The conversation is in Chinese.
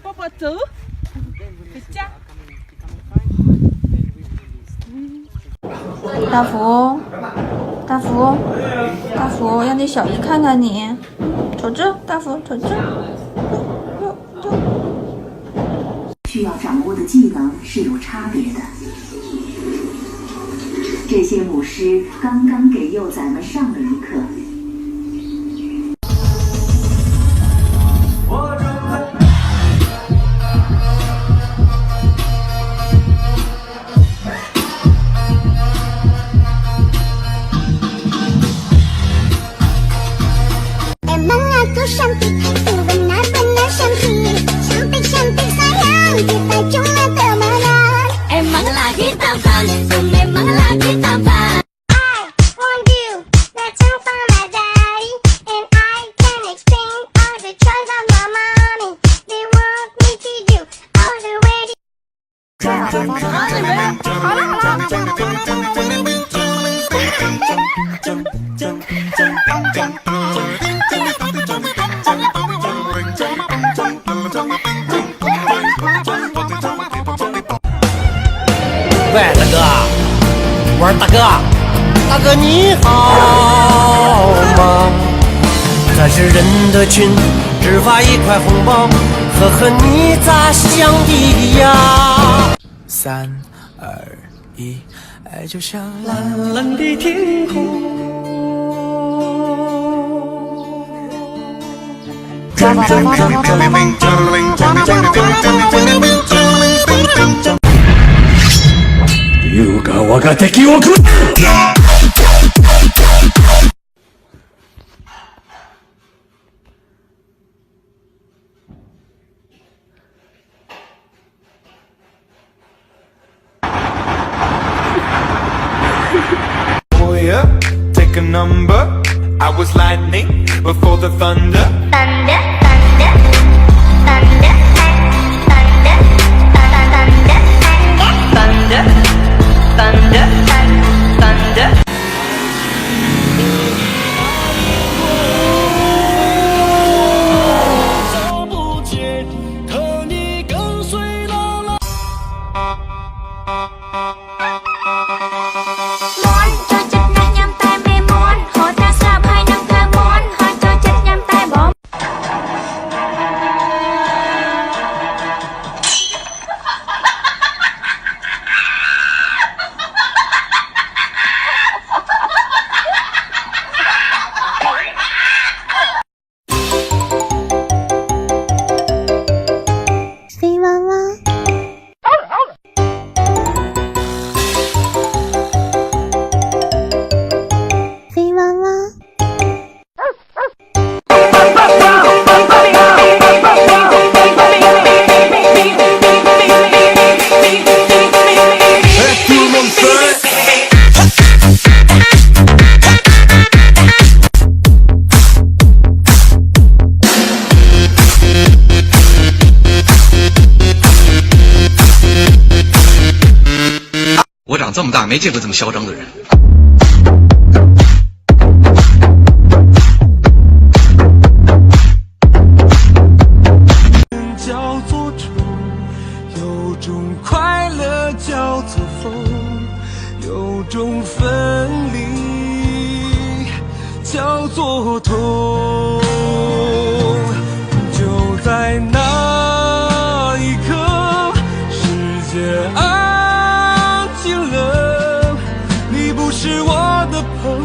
宝宝走，回家。大福，大福，大福，让你小姨看看你，瞅这，大福，瞅这，需要掌握的技能是有差别的。这些母狮刚刚给幼崽们上了一课。喂，大哥，我说大哥，大哥你好吗？咱是人的群，只发一块红包，呵呵，你咋想的呀？3、2、1，爱就像蓝蓝的天空。優雅我が敵を食う。Oh yeah, take a number. I was lightning before the thunder. Thunder, thunder, thunder, thunder, thunder, thunder, thunder, thunder. 找不见，可你跟随了老。我长这么大没见过这么嚣张的人。叫做春，有种快乐叫做风，有种分离叫做痛。就在那一刻，世界安静了，你不是我的朋